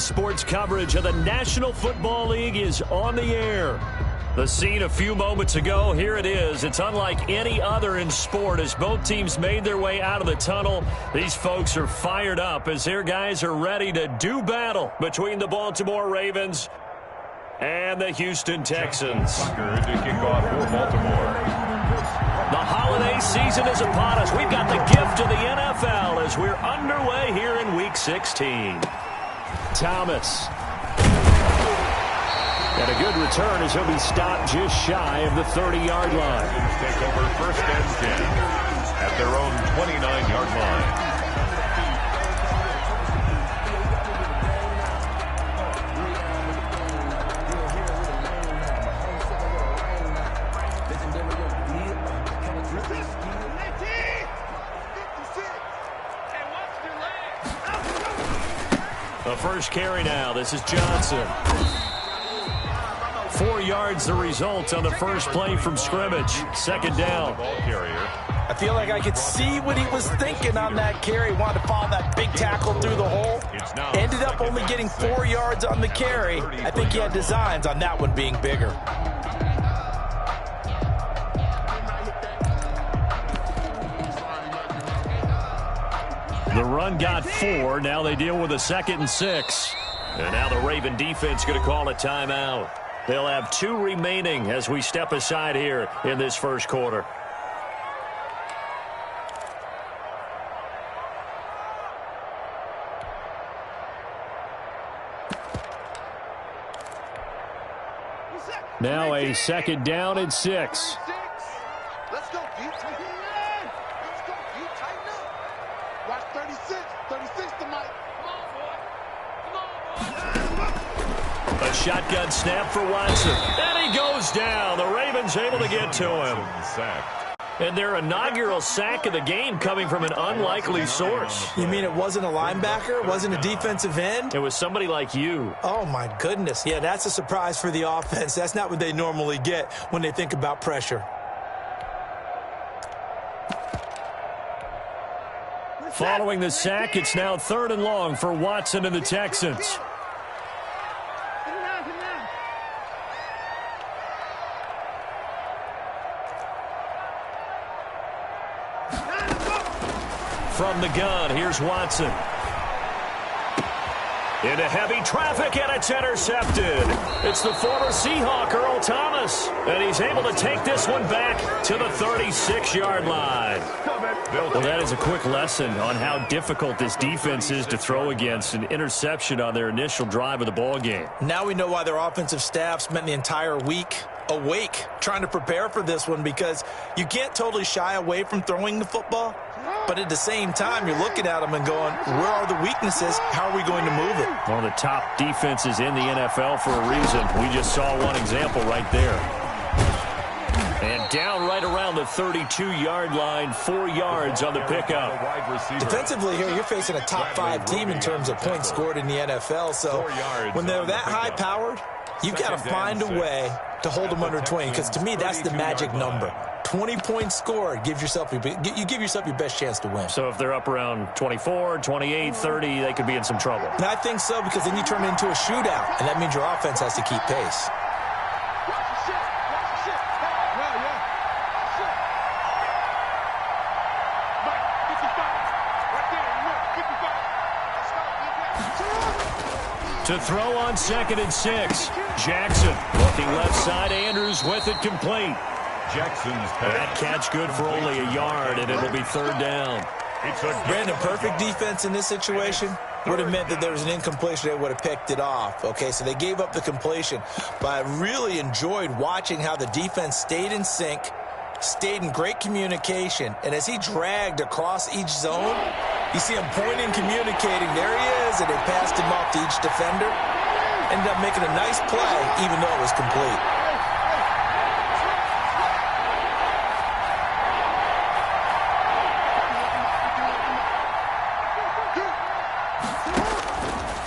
sports coverage of the National Football League is on the air. The scene a few moments ago, here it is. It's unlike any other in sport as both teams made their way out of the tunnel. These folks are fired up as their guys are ready to do battle between the Baltimore Ravens and the Houston Texans. To kick off for Baltimore. The holiday season is upon us. We've got the gift of the NFL as we're underway here in Week 16. Thomas. And a good return as he'll be stopped just shy of the 30-yard line. Take over first and 10 at their own 29-yard line. The first carry now. This is Johnson. 4 yards the result on the first play from scrimmage. Second down. I feel like I could see what he was thinking on that carry. Wanted to follow that big tackle through the hole. Ended up only getting 4 yards on the carry. I think he had designs on that one being bigger. The run got 4. Now they deal with a 2nd and 6. And now the Raven defense going to call a timeout. They'll have 2 remaining as we step aside here in this first quarter. Now a 2nd down and 6. Let's go, D. Let's go, D. Tighten up. Watch 36. 36 tonight. Come on, boy. Come on, boy. A shotgun snap for Watson. And he goes down. The Ravens able to get to him. And their inaugural sack of the game coming from an unlikely source. You mean it wasn't a linebacker? It wasn't a defensive end? It was somebody like you. Oh, my goodness. Yeah, that's a surprise for the offense. That's not what they normally get when they think about pressure. Following the sack, it's now 3rd and long for Watson and the Texans. From the gun, here's Watson. Into heavy traffic, and it's intercepted. It's the former Seahawk, Earl Thomas. And he's able to take this one back to the 36-yard line. Well, that is a quick lesson on how difficult this defense is to throw against. An interception on their initial drive of the ball game. Now we know why their offensive staff spent the entire week awake trying to prepare for this one, because you can't totally shy away from throwing the football. But at the same time, you're looking at them and going, where are the weaknesses? How are we going to move it? One of the top defenses in the NFL for a reason. We just saw one example right there. And down right around the 32-yard line, 4 yards on the pickup. Defensively here, you're facing a top 5 team in terms of points scored in the NFL. So when they're that high-powered, you've got to find a way to hold them under 20, because to me, that's the magic number. 20 points scored, you give yourself your best chance to win. So if they're up around 24, 28, 30, they could be in some trouble. And I think so, because then you turn it into a shootout, and that means your offense has to keep pace. To throw on 2nd and 6. Jackson looking left side. Andrews with it complete. Jackson's that catch good for only a yard, and it'll be 3rd down. Brandon, perfect defense in this situation would have meant that there was an incompletion. They would have picked it off. Okay, so they gave up the completion. But I really enjoyed watching how the defense stayed in sync, stayed in great communication, and as he dragged across each zone, you see him pointing, communicating. There he is, and they passed him off to each defender. Ended up making a nice play, even though it was complete.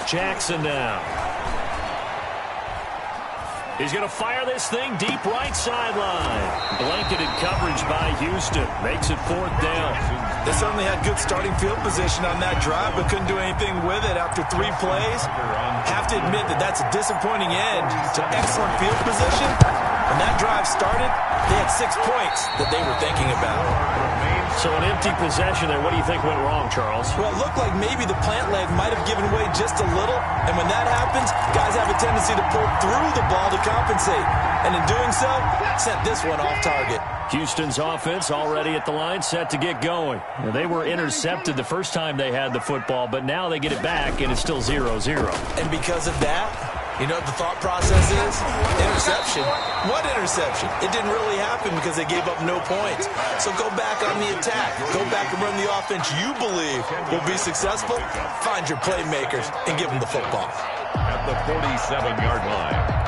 Jackson now. He's going to fire this thing deep right sideline. Blanketed coverage by Houston. Makes it 4th down. They certainly had good starting field position on that drive, but couldn't do anything with it after 3 plays. Have to admit that that's a disappointing end to excellent field position. When that drive started, they had 6 points that they were thinking about. So an empty possession there. What do you think went wrong, Charles? Well, it looked like maybe the plant leg might have given way just a little. And when that happens, guys have a tendency to pull through the ball to compensate. And in doing so, sent this one off target. Houston's offense already at the line, set to get going. Now, they were intercepted the first time they had the football, but now they get it back, and it's still 0-0. And because of that, you know what the thought process is? Interception. What interception? It didn't really happen because they gave up no points. So go back on the attack. Go back and run the offense you believe will be successful. Find your playmakers and give them the football. At the 47-yard line.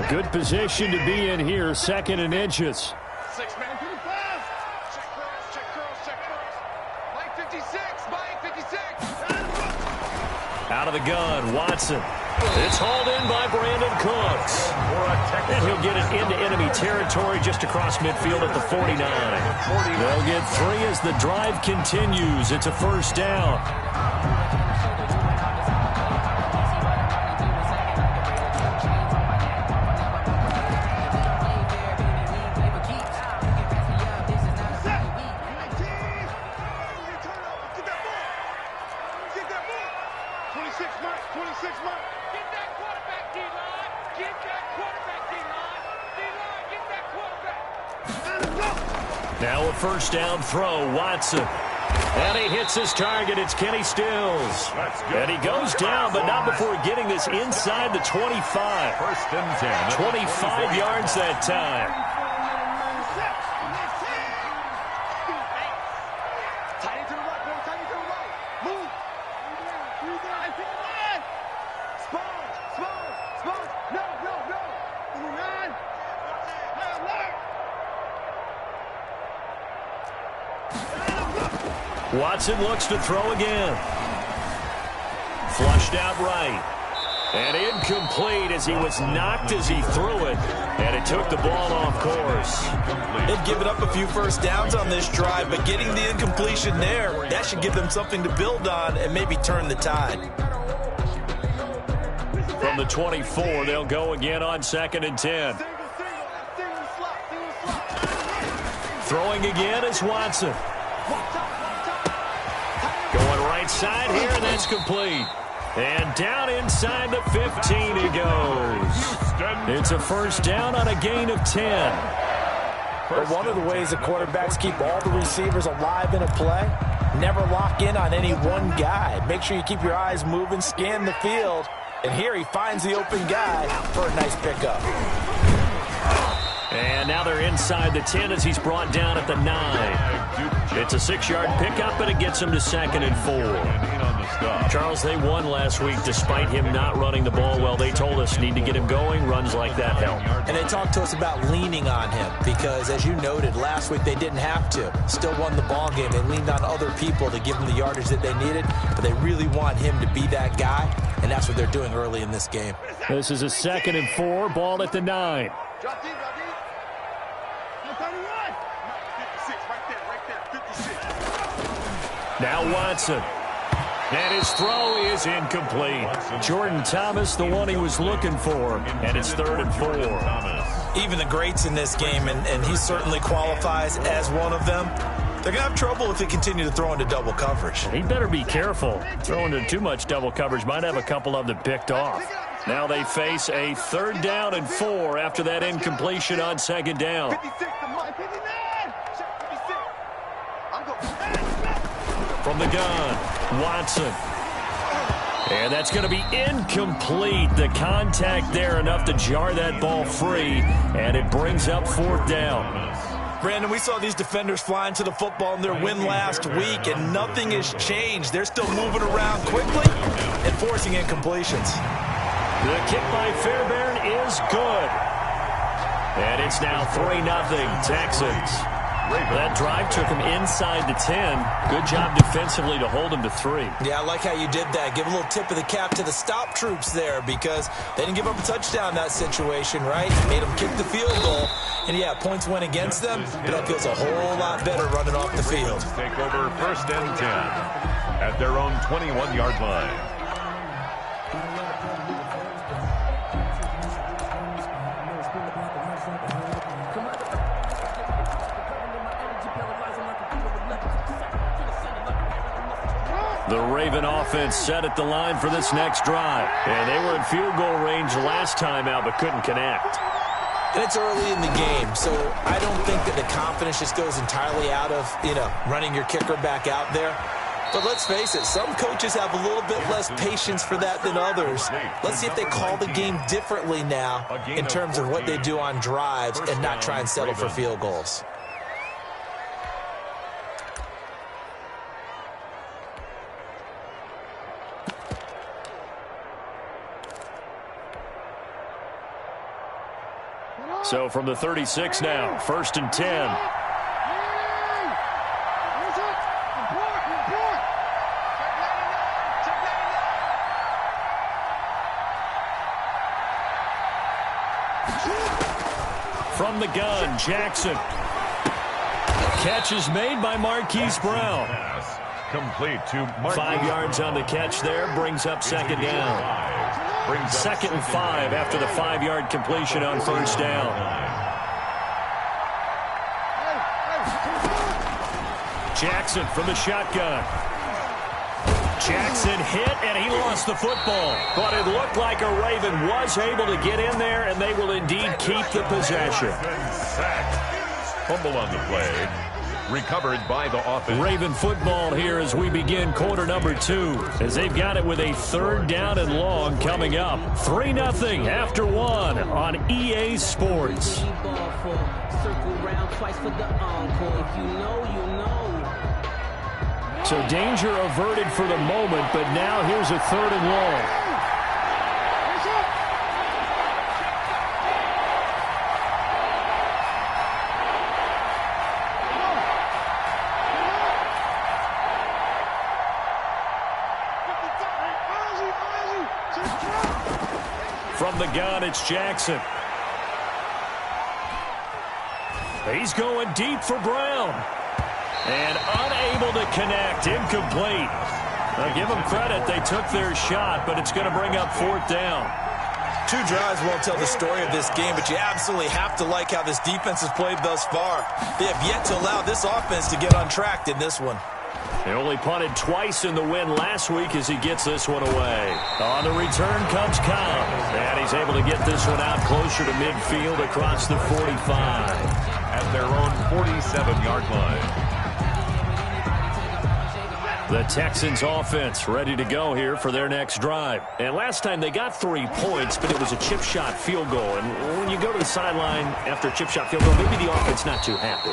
Good position to be in here, 2nd and inches. 6-man 25. Check curls, check curls. Mike 56, Mike 56. Out of the gun, Watson. It's hauled in by Brandon Cooks. And he'll get it into enemy territory just across midfield at the 49. They'll get 3 as the drive continues. It's a first down. Now a first down throw, Watson. And he hits his target. It's Kenny Stills. And he goes down, but not before getting this inside the 25. First and 10. 25 yards that time. Tight into the right, boy. Tight into the right. Move. Sponge. No. Nine. Watson looks to throw again. Flushed out right. And incomplete as he was knocked as he threw it. And it took the ball off course. They've given up a few first downs on this drive, but getting the incompletion there, that should give them something to build on and maybe turn the tide. From the 24, they'll go again on 2nd and 10. Throwing again is Watson. Going right side here, and that's complete. And down inside the 15 he goes. It's a first down on a gain of 10. But one of the ways that quarterbacks keep all the receivers alive in a play, never lock in on any one guy. Make sure you keep your eyes moving, scan the field. And here he finds the open guy for a nice pickup. And now they're inside the 10 as he's brought down at the 9. It's a 6-yard pickup, and it gets him to 2nd and 4. Charles, they won last week despite him not running the ball well. They told us need to get him going. Runs like that help. And they talked to us about leaning on him because, as you noted, last week they didn't have to. Still won the ball game. They leaned on other people to give them the yardage that they needed, but they really want him to be that guy, and that's what they're doing early in this game. This is a 2nd and 4, ball at the 9. Drop deep. 56, right there, 56. Now Watson. And his throw is incomplete. Jordan Thomas, the one he was looking for. And it's 3rd and 4. Even the greats in this game, and he certainly qualifies as one of them, they're going to have trouble if they continue to throw into double coverage. He better be careful. Throwing into too much double coverage might have a couple of them picked off. Now they face a 3rd down and 4 after that incompletion on 2nd down. 56 to Mike, 59. Check 56. I'm going. From the gun, Watson. And that's going to be incomplete. The contact there enough to jar that ball free, and it brings up 4th down. Brandon, we saw these defenders flying to the football in their win last week, and nothing has changed. They're still moving around quickly and forcing incompletions. The kick by Fairbairn is good. And it's now 3-0 Texans. That drive took him inside the 10. Good job defensively to hold him to 3. Yeah, I like how you did that. Give a little tip of the cap to the stop troops there because they didn't give up a touchdown in that situation, right? Made them kick the field goal. And, yeah, points went against them, but that feels a whole lot better running off the field. Take over 1st and 10 at their own 21-yard line. The Raven offense set at the line for this next drive. And they were in field goal range last time out but couldn't connect. And it's early in the game, so I don't think that the confidence just goes entirely out of, running your kicker back out there. But let's face it, some coaches have a little bit less patience for that than others. Let's see if they call the game differently now in terms of what they do on drives and not try and settle for field goals. So from the 36 now, 1st and 10. From the gun, Jackson. Catch is made by Marquise Brown. Complete to Marquise. 5 yards on the catch there, brings up 2nd down. 2nd and 5 after the 5-yard completion on 1st down. Jackson from the shotgun. Jackson hit, and he lost the football. But it looked like a Raven was able to get in there, and they will indeed keep the possession. Fumble on the play. Recovered by the offense. Raven football here as we begin quarter number 2, as they've got it with a 3rd down and long coming up. 3-0 after 1 on EA Sports. So danger averted for the moment, but now here's a 3rd and long. From the gun, it's Jackson. He's going deep for Brown. And unable to connect, incomplete. I'll give them credit, they took their shot, but it's going to bring up 4th down. 2 drives won't tell the story of this game, but you absolutely have to like how this defense has played thus far. They have yet to allow this offense to get untracked in this one. They only punted twice in the win last week as he gets this one away. On the return comes Cobb, and he's able to get this one out closer to midfield across the 45. At their own 47-yard line. The Texans offense ready to go here for their next drive. And last time they got 3 points, but it was a chip shot field goal. And when you go to the sideline after a chip shot field goal, maybe the offense not too happy.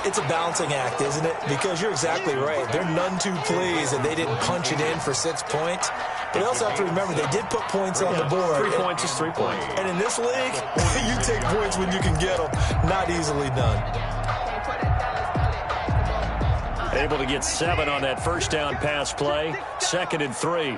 It's a balancing act, isn't it? Because you're exactly right. They're none too pleased and they didn't punch it in for 6 points. But they also have to remember they did put points on the board. 3 points is 3 points. And in this league, you take points when you can get them. Not easily done. Able to get 7 on that 1st down pass play. 2nd and 3.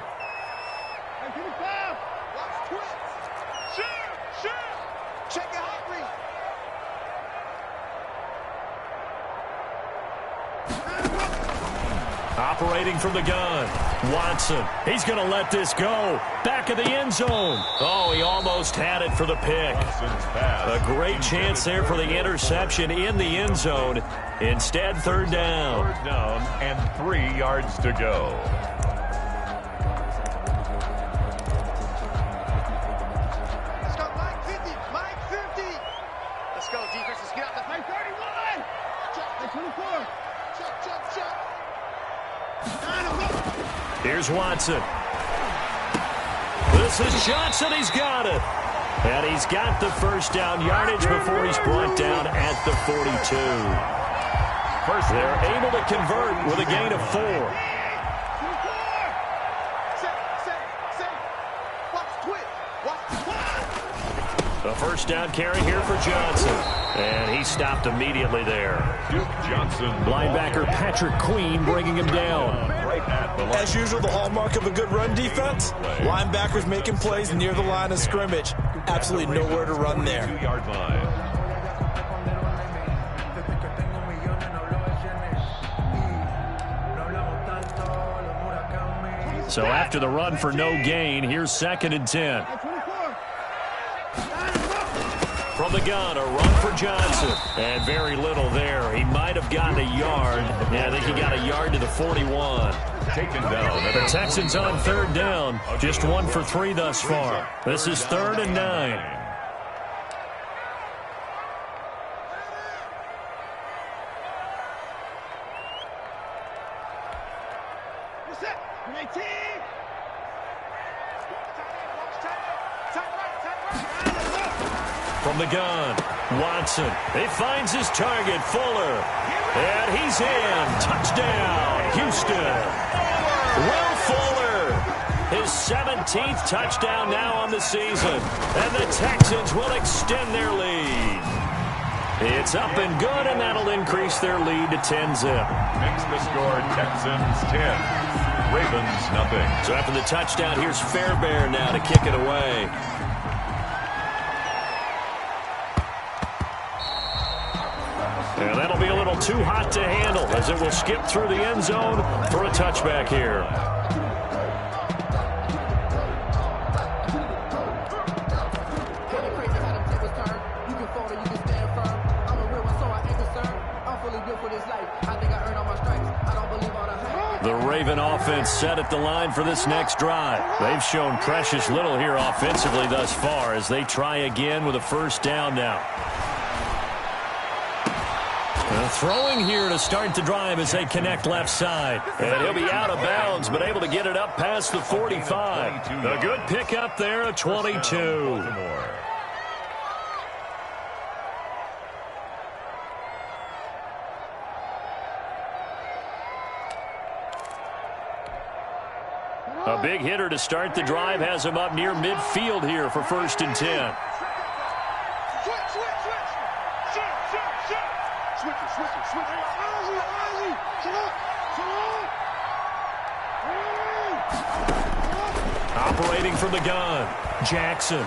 Operating from the gun, Watson. He's going to let this go. Back of the end zone. Oh, he almost had it for the pick. A great chance there for the interception in the end zone. Instead, 3rd down. 3rd down and 3 yards to go. Let's go, Mike 50, Mike 50. Let's go, defense. Let's get out the Mike 31. Chuck, 24. Chuck. Here's Watson. This is Johnson. He's got it. And he's got the 1st down yardage before he's brought down at the 42. They're able to convert with a gain of 4. A first down carry here for Johnson. And he stopped immediately there. Duke Johnson. Linebacker Patrick Queen bringing him down. Right at the line. As usual, the hallmark of a good run defense, linebackers making plays near the line of scrimmage. Absolutely nowhere to run there. 2-yard line. So after the run for no gain, here's 2nd and 10. From the gun, a run for Johnson. And very little there. He might have gotten a yard. Yeah, I think he got a yard to the 41. Taken down. The Texans on 3rd down. Just 1 for 3 thus far. This is 3rd and 9. From the gun, Watson. He finds his target, Fuller. And he's in. Touchdown, Houston. Will Fuller, his 17th touchdown now on the season. And the Texans will extend their lead. It's up and good, and that'll increase their lead to 10-zip. Makes the score Texans 10. Ravens nothing. So after the touchdown, here's Fairbairn now to kick it away. And that'll be a little too hot to handle as it will skip through the end zone for a touchback here. The Raven offense set at the line for this next drive. They've shown precious little here offensively thus far as they try again with a first down now. Throwing here to start the drive as they connect left side. And he'll be out of bounds, but able to get it up past the 45. A good pickup there at 22. A big hitter to start the drive has him up near midfield here for 1st and 10. Operating from the gun, Jackson.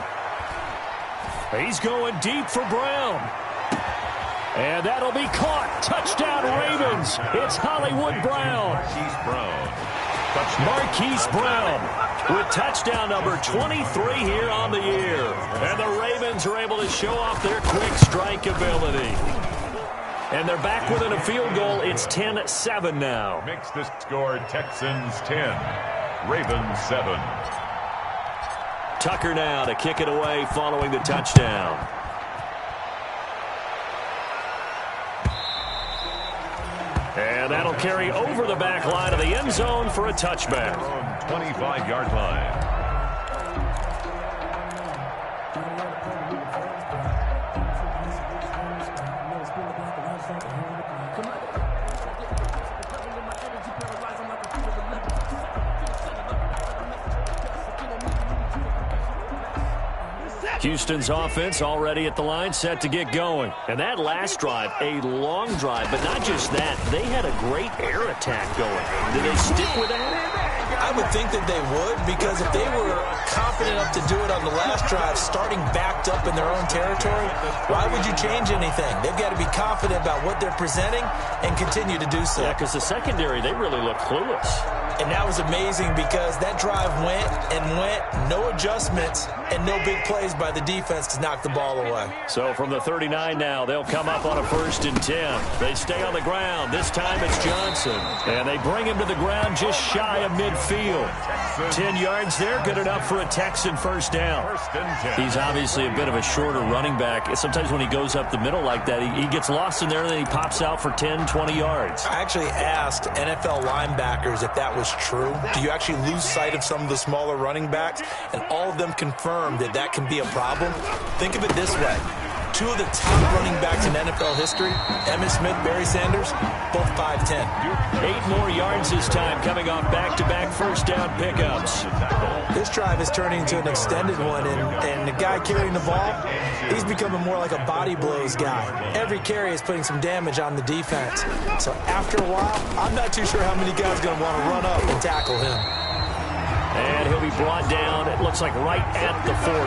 He's going deep for Brown. And that'll be caught. Touchdown Ravens. It's Hollywood Brown. Marquise Brown with touchdown number 23 here on the year. And the Ravens are able to show off their quick strike ability. And they're back within a field goal. It's 10-7 now. Makes the score Texans 10. Ravens 7. Tucker now to kick it away following the touchdown. And that'll carry over the back line of the end zone for a touchback. 25-yard line. Houston's offense already at the line, set to get going. And that last drive, a long drive, but not just that. They had a great air attack going. Did they stick with that? I would think that they would, because if they were confident enough to do it on the last drive, starting backed up in their own territory, why would you change anything? They've got to be confident about what they're presenting and continue to do so. Yeah, because the secondary, they really look clueless. And that was amazing because that drive went and went, no adjustments, and no big plays by the defense to knock the ball away. So from the 39 now, they'll come up on a 1st and 10. They stay on the ground. This time it's Johnson. And they bring him to the ground just shy of midfield. 10 yards there, good enough for a Texan first down. He's obviously a bit of a shorter running back. Sometimes when he goes up the middle like that, he gets lost in there and then he pops out for 10, 20 yards. I actually asked NFL linebackers if that was true. Do you actually lose sight of some of the smaller running backs? And all of them confirmed that that can be a problem. Think of it this way. Two of the top running backs in NFL history, Emmitt Smith, Barry Sanders, both 5'10". 8 more yards this time, coming off back-to-back first down pickups. This drive is turning into an extended one, and the guy carrying the ball, he's becoming more like a body blows guy. Every carry is putting some damage on the defense. So after a while, I'm not too sure how many guys are going to want to run up and tackle him. And he'll be brought down, it looks like right at the 40.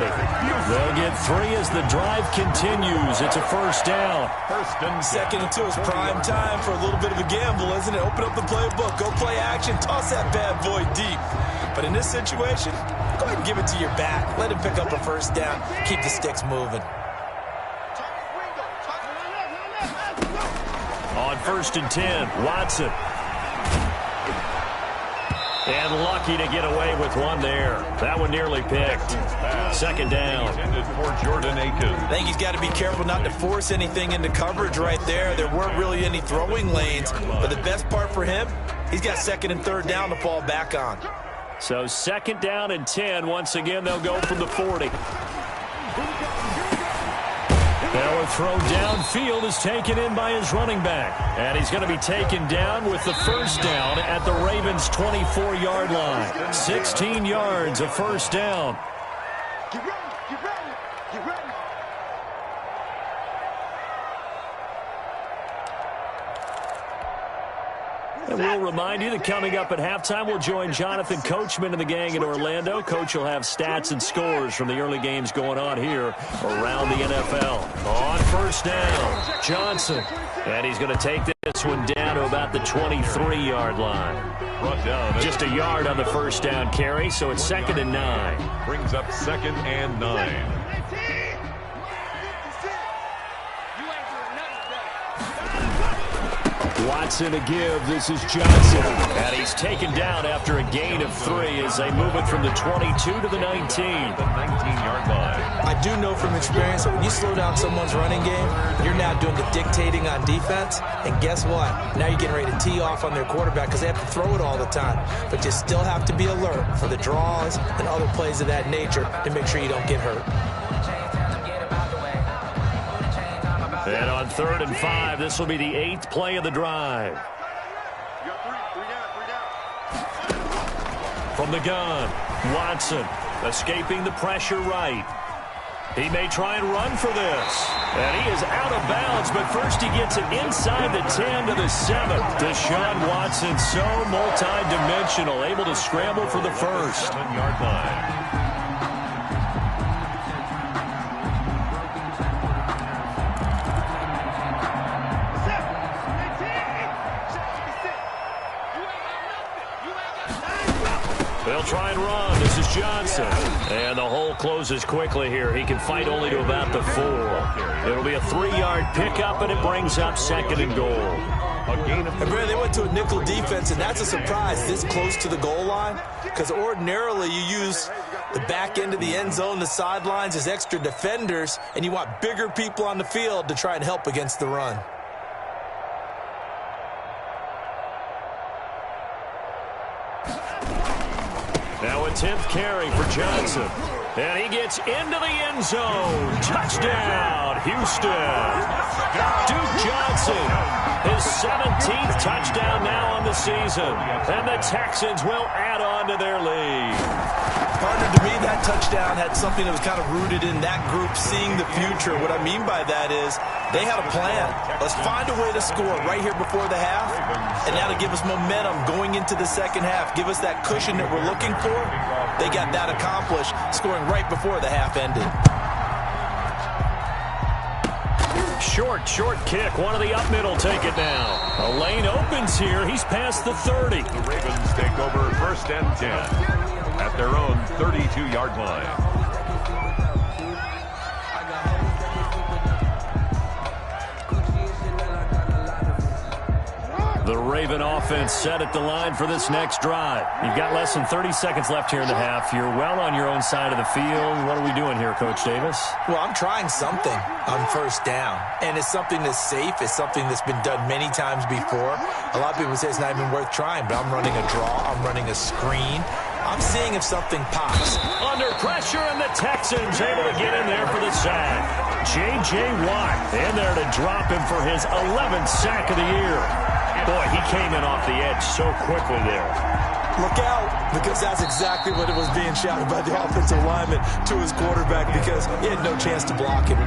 They'll get 3 as the drive continues. It's a first down. Second and 2 is prime time for a little bit of a gamble, isn't it? Open up the playbook, go play action, toss that bad boy deep. But in this situation, go ahead and give it to your back. Let him pick up a first down. Keep the sticks moving. On 1st and 10, Watson. And lucky to get away with one there. That one nearly picked. Second down. I think he's got to be careful not to force anything into coverage right there. There weren't really any throwing lanes. But the best part for him, he's got 2nd and 3rd down to fall back on. So 2nd down and 10. Once again, they'll go from the 40. Now a throw downfield is taken in by his running back. And he's going to be taken down with the first down at the Ravens' 24-yard line. 16 yards, a first down. Get ready, get ready, get ready. And we'll remind you that coming up at halftime, we'll join Jonathan Coachman and the gang in Orlando. Coach will have stats and scores from the early games going on here around the NFL. On first down, Johnson. And he's going to take this one down to about the 23-yard line. Just a yard on the first down carry, so it's 2nd and 9. Brings up 2nd and 9. Watson to give. This is Johnson. And he's taken down after a gain of 3 as they move it from the 22 to the 19. The 19-yard line. I do know from experience that when you slow down someone's running game, you're now doing the dictating on defense. And guess what? Now you're getting ready to tee off on their quarterback because they have to throw it all the time. But you still have to be alert for the draws and other plays of that nature to make sure you don't get hurt. And on 3rd and 5, this will be the 8th play of the drive. From the gun, Watson escaping the pressure right. He may try and run for this. And he is out of bounds, but first he gets it inside the 10 to the 7. Deshaun Watson, so multi-dimensional, able to scramble for the first. 7-yard line. They'll try and run. This is Johnson. And the hole closes quickly here. He can fight only to about the 4. It'll be a 3-yard pickup, and it brings up 2nd and goal. And Brad, they went to a nickel defense, and that's a surprise this close to the goal line because ordinarily you use the back end of the end zone, the sidelines as extra defenders, and you want bigger people on the field to try and help against the run. Now a 10th carry for Johnson. And he gets into the end zone. Touchdown, Houston. Duke Johnson, his 17th touchdown now on the season. And the Texans will add on to their lead. Partner, to me, that touchdown had something that was kind of rooted in that group seeing the future. What I mean by that is they had a plan. Let's find a way to score right here before the half, and that'll give us momentum going into the second half. Give us that cushion that we're looking for. They got that accomplished, scoring right before the half ended. Short kick. One of the up middle take it now. A lane opens here. He's past the 30. The Ravens take over 1st and 10 at their own 32-yard line. The Raven offense set at the line for this next drive. You've got less than 30 seconds left here in the half. You're well on your own side of the field. What are we doing here, Coach Davis? Well, I'm trying something on 1st down, and it's something that's safe. It's something that's been done many times before. A lot of people say it's not even worth trying, but I'm running a draw. I'm running a screen. I'm seeing if something pops. Under pressure, and the Texans able to get in there for the sack. J.J. Watt in there to drop him for his 11th sack of the year. Boy, he came in off the edge so quickly there. Look out, because that's exactly what it was being shouted by the offensive lineman to his quarterback, because he had no chance to block him.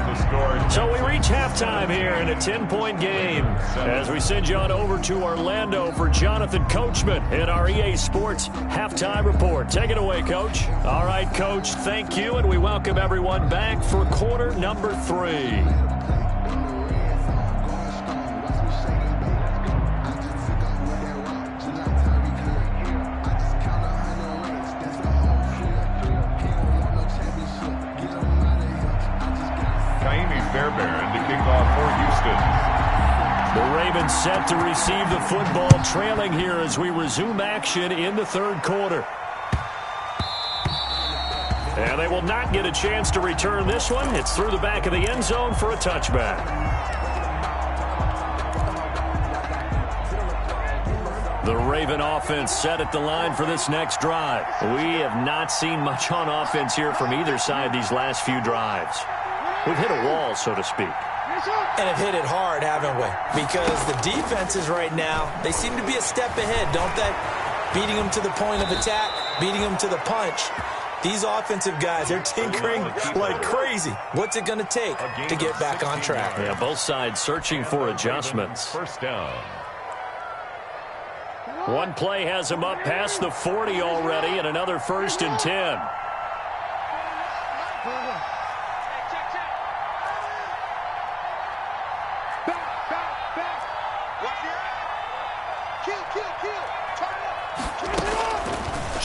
So we reach halftime here in a 10-point game as we send you on over to Orlando for Jonathan Coachman in our EA Sports Halftime Report. Take it away, Coach. All right, Coach, thank you, and we welcome everyone back for quarter number 3. Fairbairn to kick off for Houston. The Ravens set to receive the football, trailing here as we resume action in the third quarter. And they will not get a chance to return this one. It's through the back of the end zone for a touchback. The Raven offense set at the line for this next drive. We have not seen much on offense here from either side these last few drives. We've hit a wall, so to speak. And have hit it hard, haven't we? Because the defenses right now, they seem to be a step ahead, don't they? Beating them to the point of attack, beating them to the punch. These offensive guys, they're tinkering like crazy. What's it going to take to get back on track? Yeah, both sides searching for adjustments. First down. One play has them up past the 40 already, and another 1st and 10.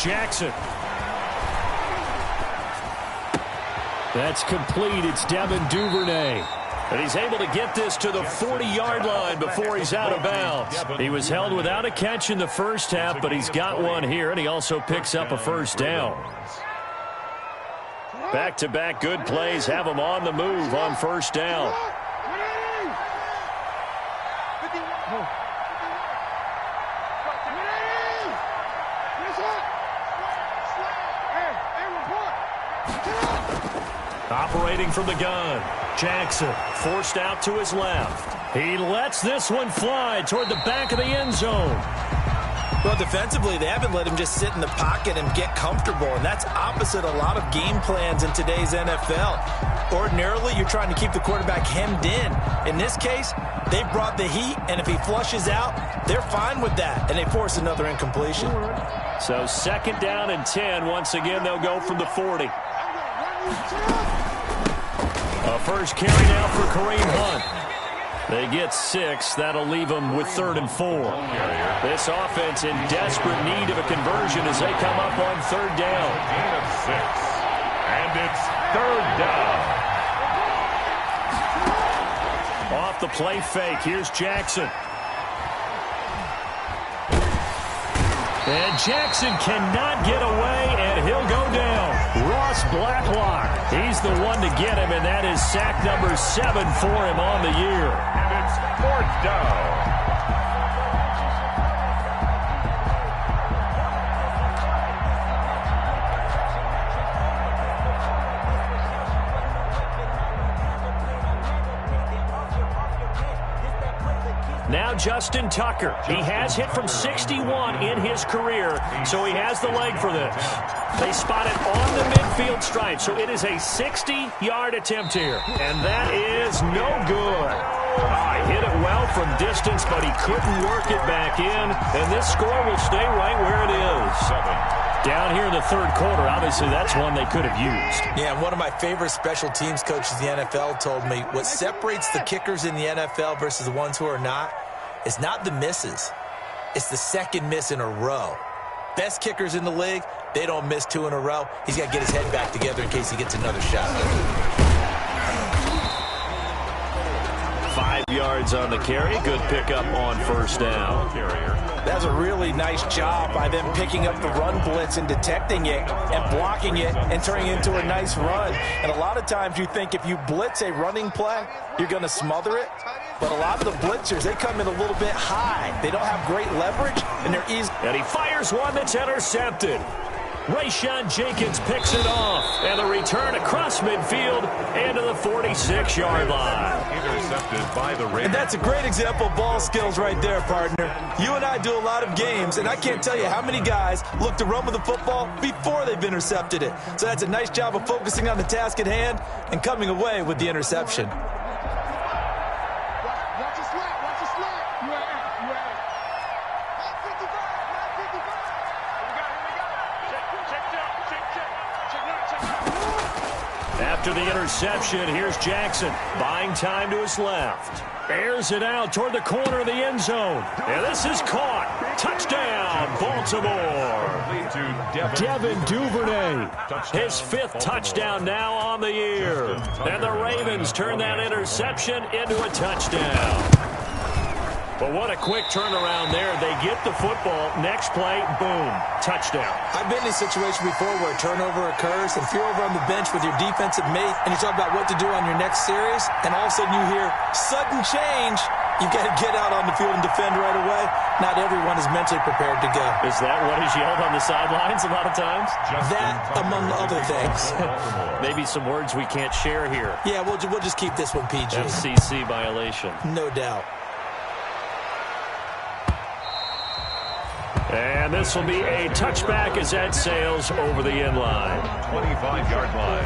Jackson. That's complete. It's Devin Duvernay. And he's able to get this to the 40-yard line before he's out of bounds. He was held without a catch in the first half, but he's got one here, and he also picks up a first down. Back-to-back good plays have him on the move on first down. Operating from the gun, Jackson forced out to his left. He lets this one fly toward the back of the end zone. Well, defensively, they haven't let him just sit in the pocket and get comfortable, and that's opposite a lot of game plans in today's NFL. Ordinarily, you're trying to keep the quarterback hemmed in. In this case, they brought the heat, and if he flushes out, they're fine with that, and they force another incompletion. So 2nd down and 10. Once again, they'll go from the 40. A first carry now for Kareem Hunt. They get 6. That'll leave them with 3rd and 4. This offense in desperate need of a conversion as they come up on 3rd down. Gain of 6. And it's 3rd down. Off the play fake. Here's Jackson. And Jackson cannot get away, and he'll go down. Ross Blacklock, he's the one to get him, and that is sack number 7 for him on the year. And it's 4th down. Now Justin Tucker. He has hit from 61 in his career, so he has the leg for this. They spot it on the midfield stripe, so it is a 60-yard attempt here. And that is no good. He hit it well from distance, but he couldn't work it back in, and this score will stay right where it is. Down here in the third quarter, obviously that's one they could have used. Yeah, one of my favorite special teams coaches in the NFL told me what separates the kickers in the NFL versus the ones who are not is not the misses. It's the second miss in a row. Best kickers in the league, they don't miss 2 in a row. He's got to get his head back together in case he gets another shot. 5 yards on the carry. Good pickup on first down. That's a really nice job by them picking up the run blitz and detecting it and blocking it and turning it into a nice run. And a lot of times you think if you blitz a running play, you're going to smother it. But a lot of the blitzers, they come in a little bit high. They don't have great leverage, and they're easy. And he fires one that's intercepted. Rayshawn Jenkins picks it off. And the return across midfield and to the 46-yard line. Intercepted by the Ravens. And that's a great example of ball skills right there, partner. You and I do a lot of games, and I can't tell you how many guys look to run with the football before they've intercepted it. So that's a nice job of focusing on the task at hand and coming away with the interception. After the interception, here's Jackson, buying time to his left. Airs it out toward the corner of the end zone. And this is caught. Touchdown, Baltimore. Devin Duvernay, his 5th touchdown now on the year. And the Ravens turn that interception into a touchdown. But what a quick turnaround there. They get the football. Next play, boom, touchdown. I've been in a situation before where a turnover occurs, and if you're over on the bench with your defensive mate and you talk about what to do on your next series, and all of a sudden you hear sudden change, you've got to get out on the field and defend right away. Not everyone is mentally prepared to go. Is that what is yelled on the sidelines a lot of times? That, among other things. Maybe some words we can't share here. Yeah, we'll just keep this one PG. FCC violation. No doubt. And this will be a touchback as that sails over the end line. 25-yard line.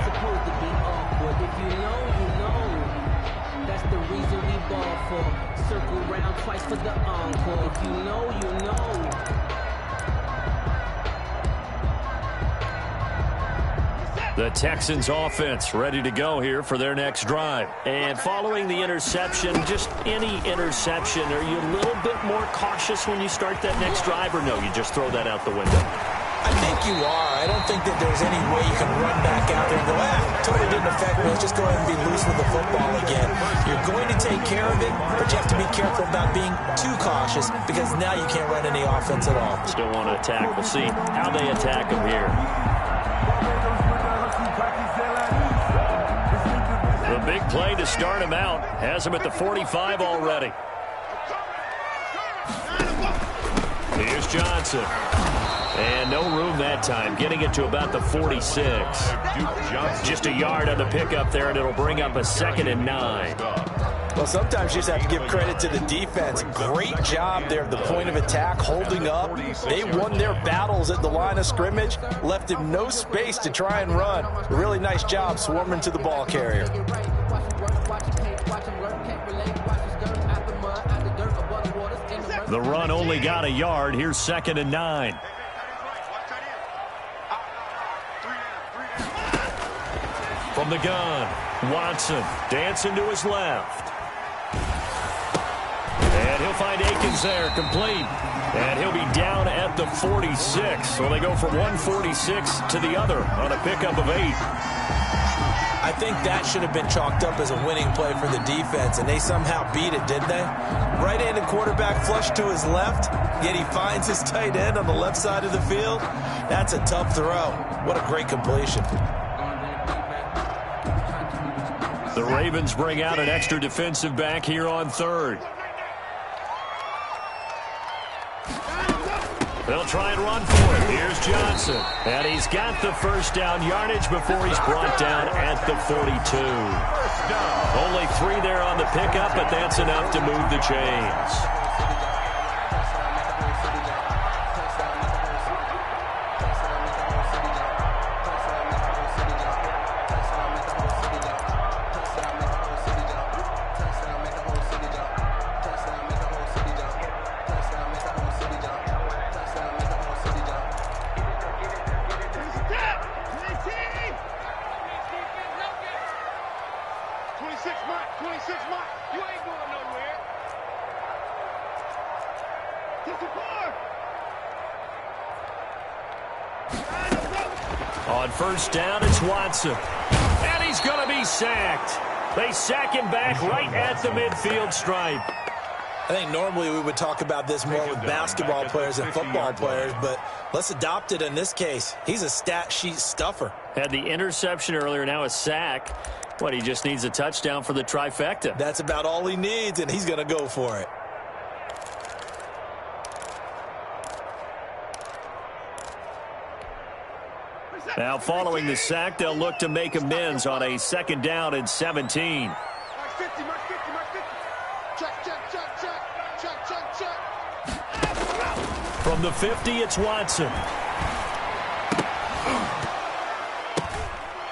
If you know, you know. That's the reason we ball for. Circle round twice for the encore. If you know, you know. The Texans offense ready to go here for their next drive. And following the interception, just any interception, are you a little bit more cautious when you start that next drive, or no, you just throw that out the window? I think you are. I don't think that there's any way you can run back out there and go, totally didn't affect me. Let's just go ahead and be loose with the football again. You're going to take care of it, but you have to be careful about being too cautious because now you can't run any offense at all. Still want to attack. We'll see how they attack them here. The big play to start him out. Has him at the 45 already. Here's Johnson. And no room that time. Getting it to about the 46. Just a yard on the pickup there, and it'll bring up a 2nd and 9. Well, sometimes you just have to give credit to the defense. Great job there at the point of attack, holding up. They won their battles at the line of scrimmage, left him no space to try and run. A really nice job swarming to the ball carrier. The run only got a yard. Here's 2nd and 9. From the gun, Watson dancing to his left. And he'll find Akins there, complete. And he'll be down at the 46. So they go from 146 to the other on a pickup of 8. I think that should have been chalked up as a winning play for the defense, and they somehow beat it, didn't they? Right-handed quarterback flush to his left, yet he finds his tight end on the left side of the field. That's a tough throw. What a great completion. The Ravens bring out an extra defensive back here on 3rd. They'll try and run for it. Here's Johnson. And he's got the first down yardage before he's brought down at the 42. Only 3 there on the pickup, but that's enough to move the chains. On first down, it's Watson. And he's going to be sacked. They sack him back right at the midfield stripe. I think normally we would talk about this more with basketball players and football players, but let's adopt it in this case. He's a stat sheet stuffer. Had the interception earlier, now a sack. What, he just needs a touchdown for the trifecta. That's about all he needs, and he's going to go for it. Now, following the sack, they'll look to make amends on a 2nd down and 17. Mark 50, Mark 50, Mark 50. Check. From the 50, it's Watson.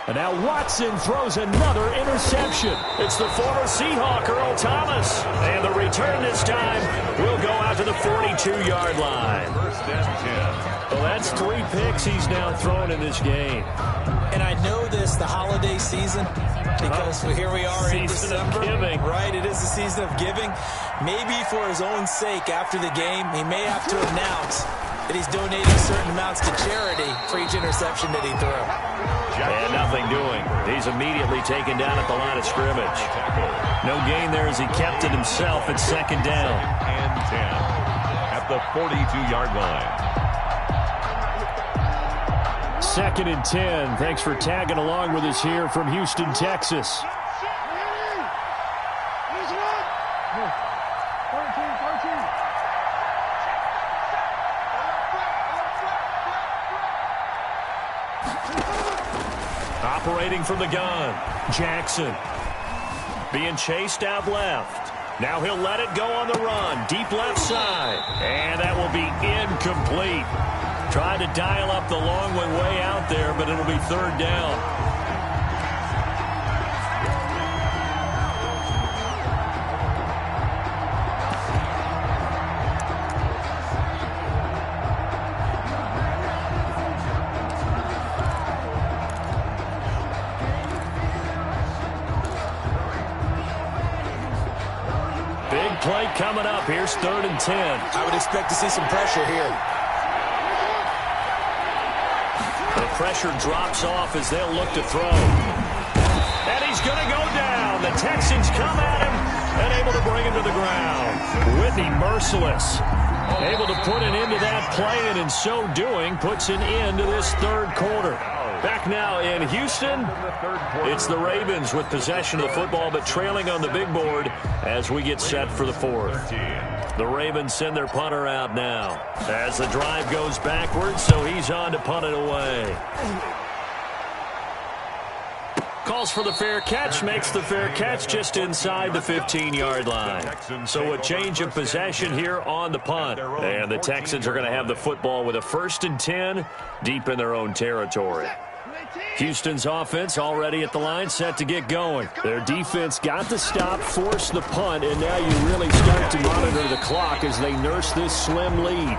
And now Watson throws another interception. It's the former Seahawk, Earl Thomas. And the return this time will go out to the 42-yard line. 1st and 10. Well, that's 3 picks he's now thrown in this game. And I know this, the holiday season, because here we are in December. Season of giving. Right, it is the season of giving. Maybe for his own sake after the game, he may have to announce that he's donating certain amounts to charity for each interception that he threw. And nothing doing. He's immediately taken down at the line of scrimmage. No gain there as he kept it himself at 2nd down. And 10 at the 42-yard line. 2nd and 10. Thanks for tagging along with us here from Houston, Texas. Operating from the gun, Jackson. Being chased out left. Now he'll let it go on the run. Deep left side. And that will be incomplete. Tried to dial up the long one way out there, but it'll be 3rd down. Play coming up. Here's 3rd and 10. I would expect to see some pressure here. The pressure drops off as they'll look to throw. And he's going to go down. The Texans come at him and able to bring him to the ground. Whitney merciless. Able to put an end to that play, and in so doing, puts an end to this 3rd quarter. Back now in Houston, it's the Ravens with possession of the football, but trailing on the big board as we get set for the 4th. The Ravens send their punter out now as the drive goes backwards, so he's on to punt it away. Calls for the fair catch, makes the fair catch just inside the 15-yard line. So a change of possession here on the punt. And the Texans are going to have the football with a 1st and 10 deep in their own territory. Houston's offense already at the line, set to get going. Their defense got the stop, forced the punt, and now you really start to monitor the clock as they nurse this slim lead.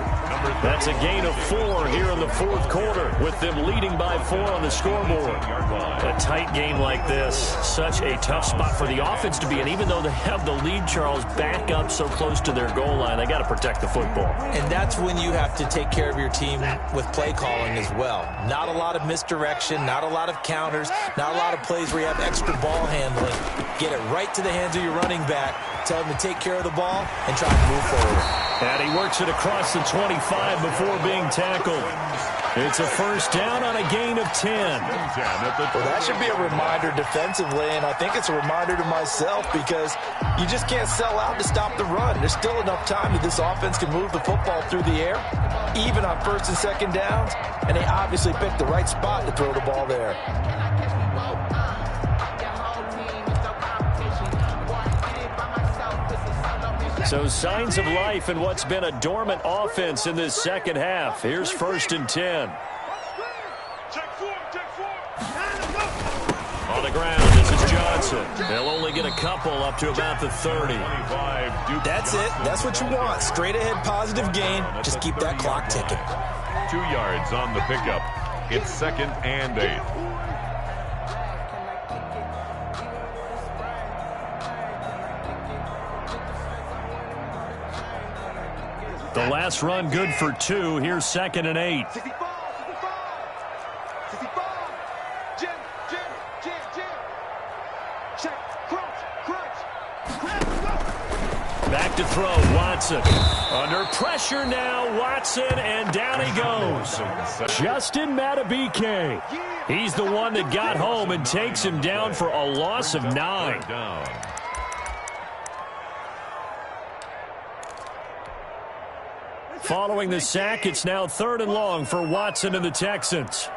That's a gain of 4 here in the 4th quarter, with them leading by 4 on the scoreboard. A tight game like this, such a tough spot for the offense to be in. Even though they have the lead, Charles, back up so close to their goal line, they got to protect the football. And that's when you have to take care of your team with play calling as well. Not a lot of misdirection, not a lot of counters, not a lot of plays where you have extra ball handling. Get it right to the hands of your running back, tell him to take care of the ball, and try to move forward. And he works it across the 25 before being tackled. It's a 1st down on a gain of 10. Well, that should be a reminder defensively, and I think it's a reminder to myself, because you just can't sell out to stop the run. There's still enough time that this offense can move the football through the air, even on 1st and 2nd downs, and they obviously picked the right spot to throw the ball there. So signs of life in what's been a dormant offense in this 2nd half. Here's 1st and 10. On the ground, this is Johnson. They'll only get a couple up to about the 30. That's it. That's what you want. Straight ahead positive gain. Just keep that clock ticking. 2 yards on the pickup. It's 2nd and 8. The last run good for 2. Here's 2nd and 8. 65. Jim. Check. Crunch. Back to throw. Watson. Under pressure now. Watson, and down he goes. Justin Matabike. He's the one that got home and takes him down for a loss of 9. Following the sack, it's now 3rd and long for Watson and the Texans.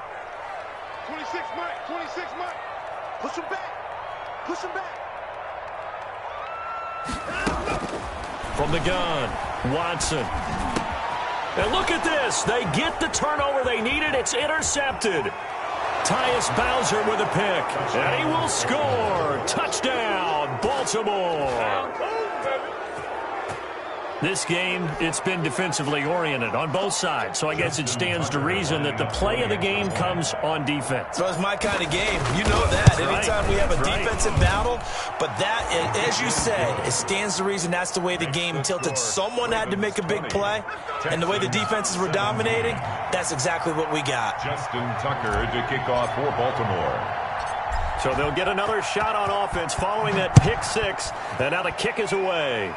26 Mike. Push him back. Push him back. From the gun, Watson. And look at this. They get the turnover they needed. It's intercepted. Tyus Bowser with a pick. And he will score. Touchdown, Baltimore. This game, it's been defensively oriented on both sides, so I guess it stands to reason that the play of the game comes on defense. So it's my kind of game. You know that. Anytime we have a defensive battle, but that, as you said, it stands to reason that's the way the game tilted. Someone had to make a big play, and the way the defenses were dominating, that's exactly what we got. Justin Tucker to kick off for Baltimore. So they'll get another shot on offense following that pick six, and now the kick is away.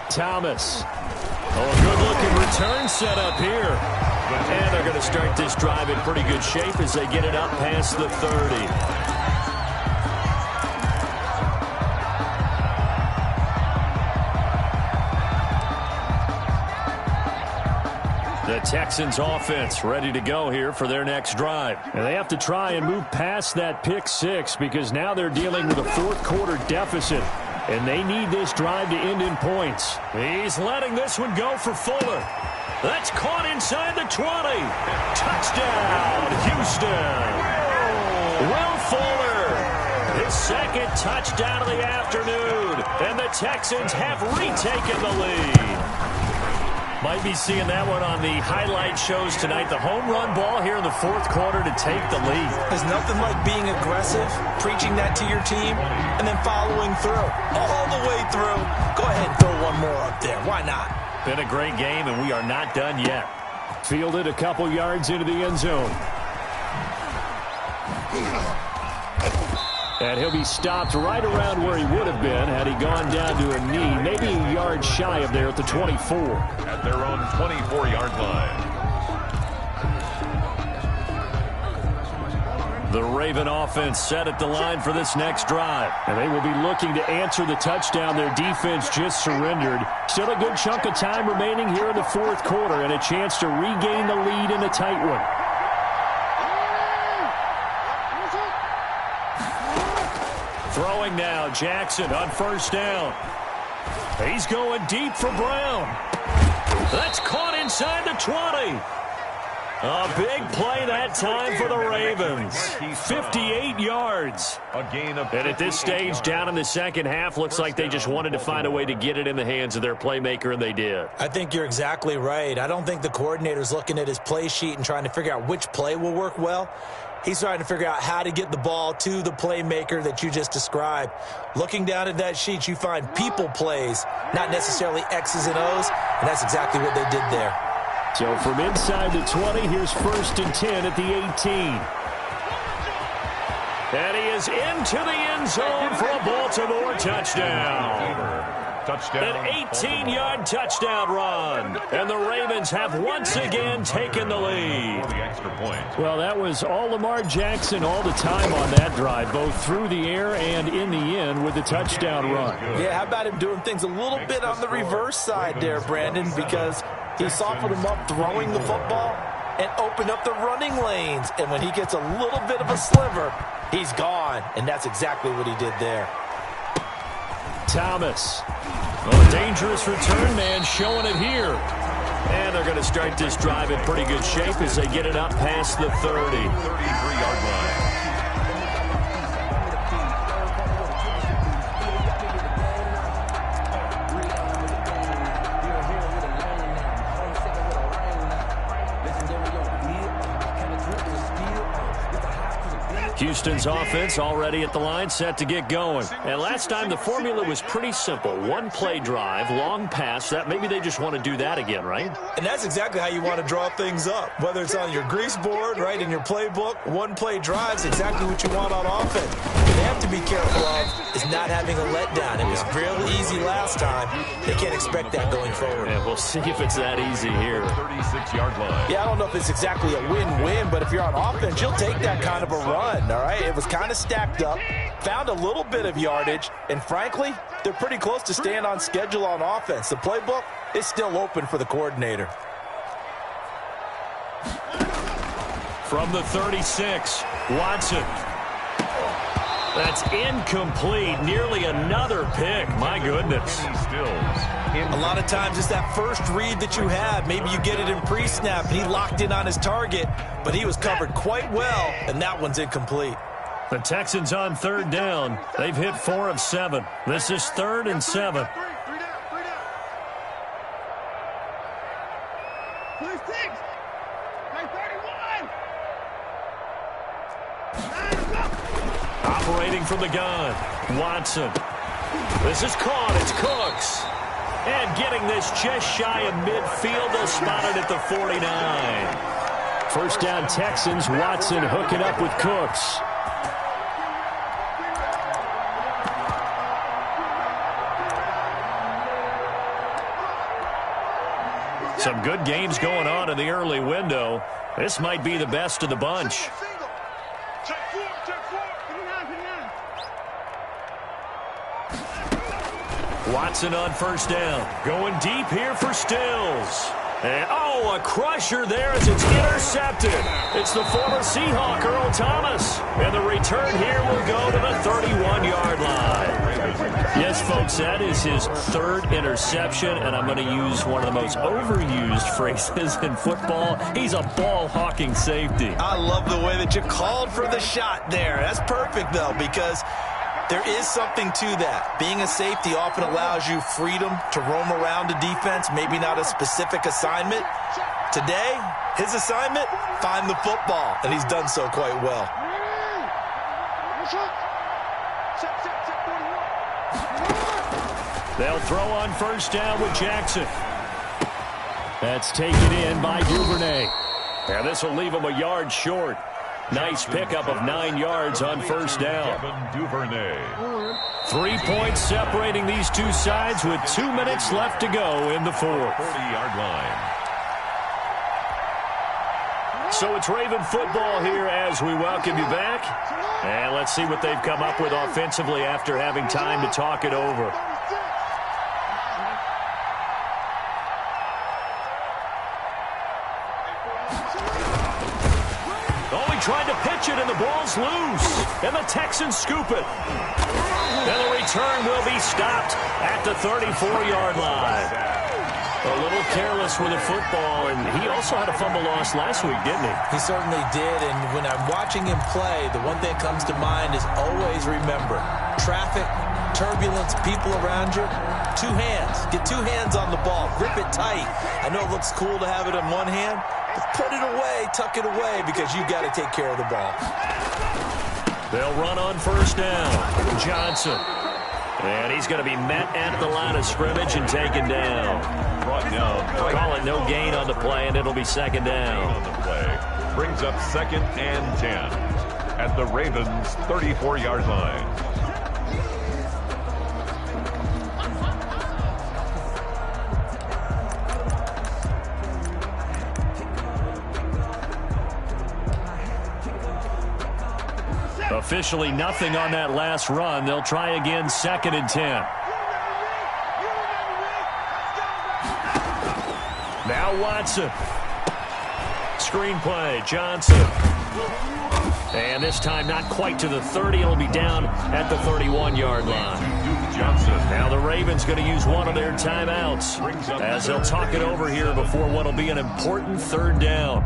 Thomas. Oh, a good-looking return set up here. And they're going to start this drive in pretty good shape as they get it up past the 30. The Texans offense ready to go here for their next drive. And they have to try and move past that pick six because now they're dealing with a fourth-quarter deficit. And they need this drive to end in points. He's letting this one go for Fuller. That's caught inside the 20. Touchdown, Houston. Will Fuller, his second touchdown of the afternoon. And the Texans have retaken the lead. Might be seeing that one on the highlight shows tonight. The home run ball here in the fourth quarter to take the lead. There's nothing like being aggressive, preaching that to your team, and then following through. All the way through. Go ahead and throw one more up there. Why not? Been a great game, and we are not done yet. Fielded a couple yards into the end zone. And he'll be stopped right around where he would have been had he gone down to a knee, maybe a yard shy of there at the 24. At their own 24-yard line. The Raven offense set at the line for this next drive. And they will be looking to answer the touchdown their defense just surrendered. Still a good chunk of time remaining here in the fourth quarter and a chance to regain the lead in a tight one. Throwing now, Jackson on first down. He's going deep for Brown. That's caught inside the 20. A big play that time for the Ravens. 58 yards. And at this stage, down in the second half, looks like they just wanted to find a way to get it in the hands of their playmaker, and they did. I think you're exactly right. I don't think the coordinator's looking at his play sheet and trying to figure out which play will work well. He's trying to figure out how to get the ball to the playmaker that you just described. Looking down at that sheet, you find people plays, not necessarily X's and O's, and that's exactly what they did there. So from inside the 20, here's 1st and 10 at the 18. And he is into the end zone for a Baltimore touchdown. An 18-yard touchdown run. And the Ravens have once again taken the lead. Well, that was all Lamar Jackson all the time on that drive, both through the air and in the end with the touchdown run. Yeah, how about him doing things a little bit on the reverse side there, Brandon, because he softened him up throwing the football and opened up the running lanes. And when he gets a little bit of a sliver, he's gone. And that's exactly what he did there. Thomas. Well, a dangerous return man showing it here. And they're going to start this drive in pretty good shape as they get it up past the 30. 33-yard line. Houston's offense already at the line, set to get going. And last time the formula was pretty simple. One-play drive, long pass. That maybe they just want to do that again, right? And that's exactly how you want to draw things up. Whether it's on your grease board, right, in your playbook, one-play drives exactly what you want on offense. What they have to be careful of is not having a letdown. It was real easy last time. They can't expect that going forward. And we'll see if it's that easy here. 36-yard line. Yeah, I don't know if it's exactly a win-win, but if you're on offense, you'll take that kind of a run. All right, it was kind of stacked up, found a little bit of yardage, and frankly, they're pretty close to staying on schedule on offense. The playbook is still open for the coordinator. From the 36, Watson. That's incomplete. Nearly another pick. My goodness. A lot of times it's that first read that you have. Maybe you get it in pre-snap, and he locked in on his target, but he was covered quite well, and that one's incomplete. The Texans on third down. They've hit 4 of 7. This is 3rd and 7. Operating from the gun, Watson. This is caught. It's Cooks. And getting this just shy of midfield. They'll spot it at the 49. First down Texans. Watson hooking up with Cooks. Some good games going on in the early window. This might be the best of the bunch. Watson on first down. Going deep here for Stills. And, a crusher there as it's intercepted. It's the former Seahawk, Earl Thomas. And the return here will go to the 31-yard line. Yes, folks, that is his 3rd interception, and I'm going to use one of the most overused phrases in football. He's a ball-hawking safety. I love the way that you called for the shot there. That's perfect, though, because there is something to that. Being a safety often allows you freedom to roam around a defense, maybe not a specific assignment. Today, his assignment, find the football, and he's done so quite well. They'll throw on first down with Jackson. That's taken in by Duvernay. And this will leave him a yard short. Nice pickup of 9 yards on first down. 3 points separating these two sides with 2 minutes left to go in the 4th. 40-yard line. So it's Raven football here as we welcome you back. And let's see what they've come up with offensively after having time to talk it over. Tried to pitch it, and the ball's loose. And the Texans scoop it. And the return will be stopped at the 34-yard line. A little careless with the football, and he also had a fumble loss last week, didn't he? He certainly did, and when I'm watching him play, the one thing that comes to mind is always remember, traffic, turbulence, people around you, 2 hands. Get 2 hands on the ball. Grip it tight. I know it looks cool to have it in one hand, put it away, tuck it away, because you've got to take care of the ball. They'll run on first down. Johnson. And he's going to be met at the line of scrimmage and taken down. Brought down. Call it no gain on the play, and it'll be second down. On the play. Brings up 2nd and 10 at the Ravens' 34-yard line. Officially nothing on that last run. They'll try again 2nd and 10. Now Watson. Screenplay, Johnson. And this time not quite to the 30. It'll be down at the 31-yard line. Johnson. Now the Ravens going to use one of their timeouts as they'll talk it over here before what will be an important 3rd down.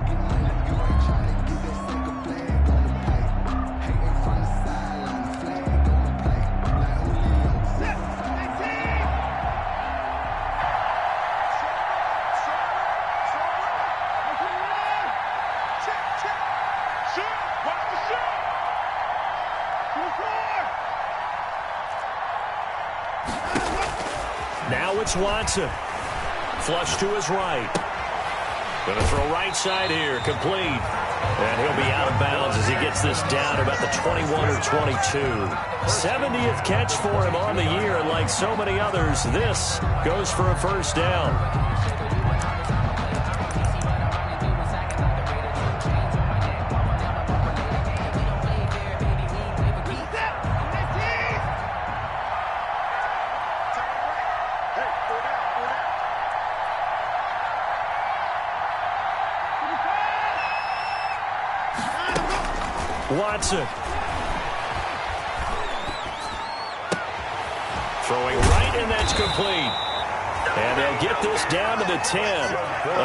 Now it's Watson. Flush to his right. Going to throw right side here. Complete. And he'll be out of bounds as he gets this down to about the 21 or 22. 70th catch for him on the year. And like so many others, this goes for a first down. Watson. Throwing right, and that's complete. And they'll get this down to the 10.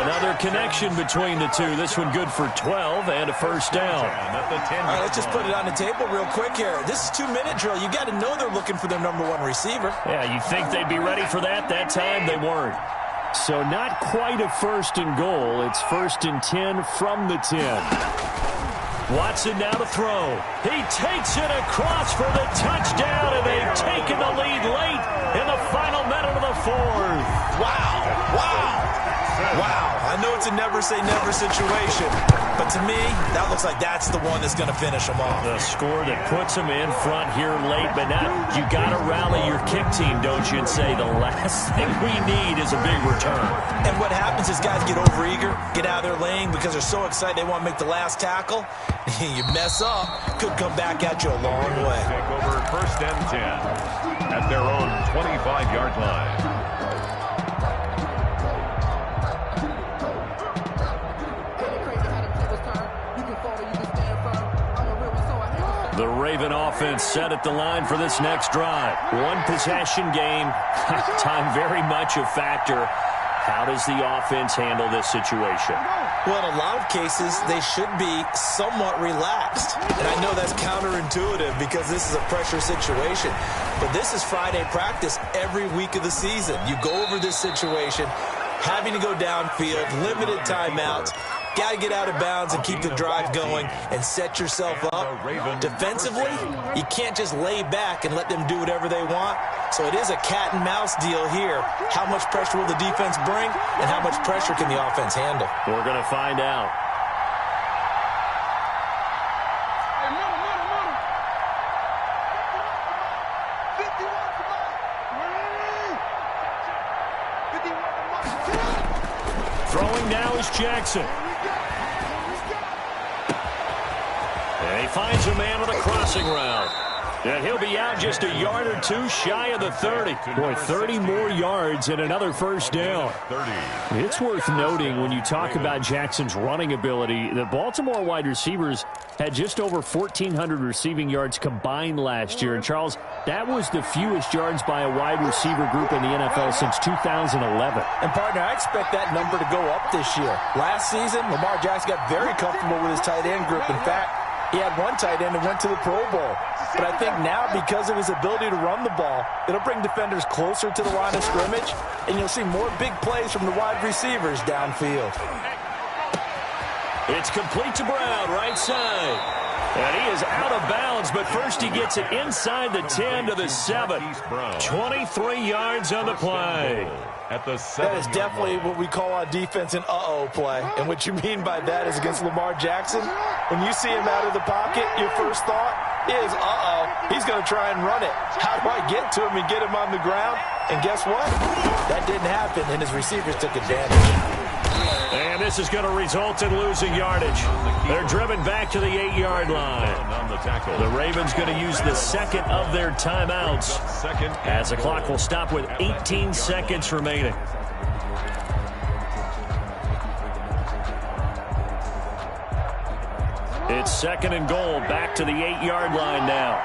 Another connection between the two. This one good for 12 and a first down. All right, let's just put it on the table real quick here. This is 2-minute drill. You got to know they're looking for their #1 receiver. Yeah, you think they'd be ready for that? That time they weren't. So not quite a first and goal. It's 1st and 10 from the 10. Watson now to throw. He takes it across for the touchdown, and they've taken the lead late in the final minute of the 4th. Wow. I know it's a never-say-never situation, but to me, that looks like that's the one that's going to finish them off. The score that puts them in front here late, but now you got to rally your kick team, don't you, and say the last thing we need is a big return. And what happens is guys get overeager, get out of their lane because they're so excited they want to make the last tackle. You mess up, could come back at you a long way. Take over 1st and 10 at their own 25-yard line. The Raven offense set at the line for this next drive. One possession game. Time very much a factor. How does the offense handle this situation? Well, in a lot of cases, they should be somewhat relaxed. And I know that's counterintuitive because this is a pressure situation. But this is Friday practice every week of the season. You go over this situation, having to go downfield, limited timeouts. Got to get out of bounds and keep the drive going and set yourself up. Defensively, you can't just lay back and let them do whatever they want. So it is a cat and mouse deal here. How much pressure will the defense bring, and how much pressure can the offense handle? We're going to find out. Throwing now is Jackson. And he finds a man on the crossing route. And he'll be out just a yard or two shy of the 30. Boy, 30 more yards and another first down. It's worth noting when you talk about Jackson's running ability, the Baltimore wide receivers had just over 1,400 receiving yards combined last year. And, Charles, that was the fewest yards by a wide receiver group in the NFL since 2011. And, partner, I expect that number to go up this year. Last season, Lamar Jackson got very comfortable with his tight end group. In fact, he had one tight end and went to the Pro Bowl. But I think now, because of his ability to run the ball, it'll bring defenders closer to the line of scrimmage, and you'll see more big plays from the wide receivers downfield. It's complete to Brown, right side. And he is out of bounds, but first he gets it inside the 10 to the 7. 23 yards on the play. That is definitely what we call on defense an uh-oh play. And what you mean by that is against Lamar Jackson, when you see him out of the pocket, your first thought is, uh-oh, he's going to try and run it. How do I get to him and get him on the ground? And guess what? That didn't happen, and his receivers took advantage. And this is going to result in losing yardage. They're driven back to the 8-yard line. The Ravens going to use the second of their timeouts as the clock will stop with 18 seconds remaining. It's 2nd and goal, back to the 8-yard line now.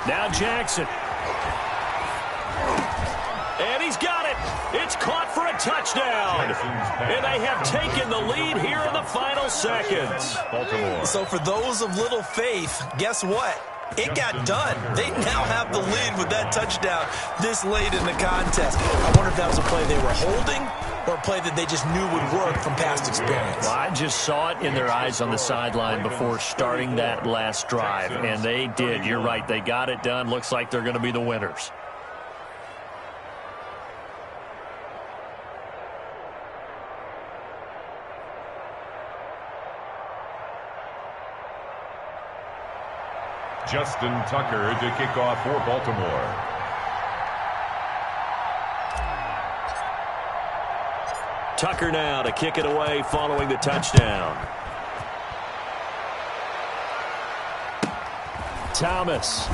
Now Jackson. And he's got it. It's caught for a touchdown. And they have taken the lead here in the final seconds. So for those of little faith, guess what? It got done. They now have the lead with that touchdown this late in the contest. I wonder if that was a play they were holding or a play that they just knew would work from past experience. Well, I just saw it in their eyes on the sideline before starting that last drive, and they did. You're right. They got it done. Looks like they're going to be the winners. Justin Tucker to kick off for Baltimore. Tucker now to kick it away following the touchdown. Thomas.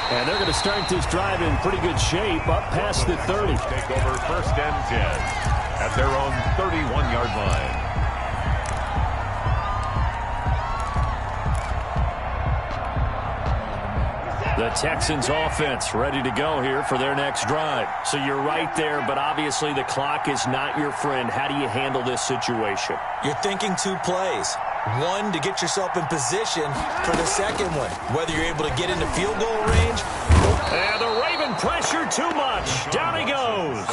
And they're going to start this drive in pretty good shape, up past the 30. Take over 1st and 10 at their own 31-yard line. The Texans offense ready to go here for their next drive. So you're right there, but obviously the clock is not your friend. How do you handle this situation? You're thinking 2 plays. One, to get yourself in position for the second one. Whether you're able to get into field goal range. And the Raven pressure too much. Down he goes.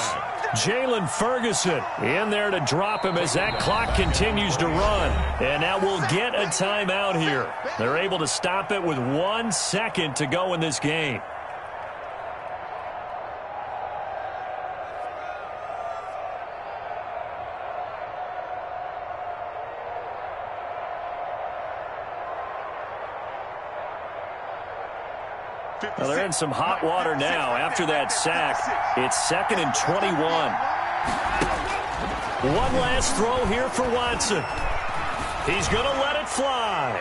Jalen Ferguson in there to drop him as that clock continues to run. And now we'll get a timeout here. They're able to stop it with 1 second to go in this game. Well, they're in some hot water now. After that sack, it's 2nd and 21. One last throw here for Watson. He's going to let it fly.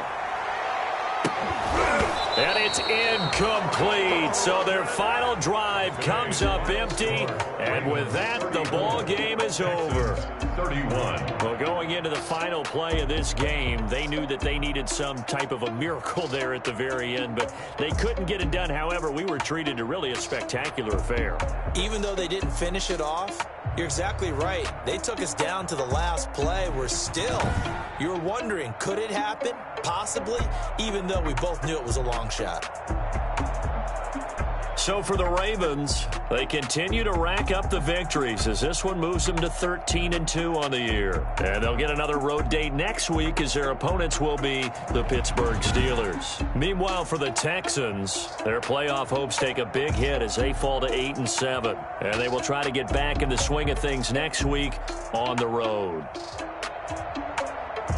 And it's incomplete. So their final drive comes up empty. And with that, the ball game is over. 31. Well, going into the final play of this game, they knew that they needed some type of a miracle there at the very end, but they couldn't get it done. However, we were treated to really a spectacular affair. Even though they didn't finish it off, you're exactly right. They took us down to the last play. You were wondering, could it happen? Possibly, even though we both knew it was a long shot. So for the Ravens, they continue to rack up the victories as this one moves them to 13-2 on the year. And they'll get another road date next week as their opponents will be the Pittsburgh Steelers. Meanwhile, for the Texans, their playoff hopes take a big hit as they fall to 8-7. And they will try to get back in the swing of things next week on the road.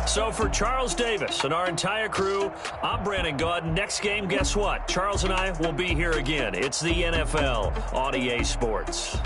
So for Charles Davis and our entire crew, I'm Brandon Gaudin. Next game, guess what? Charles and I will be here again. It's the NFL on EA Sports.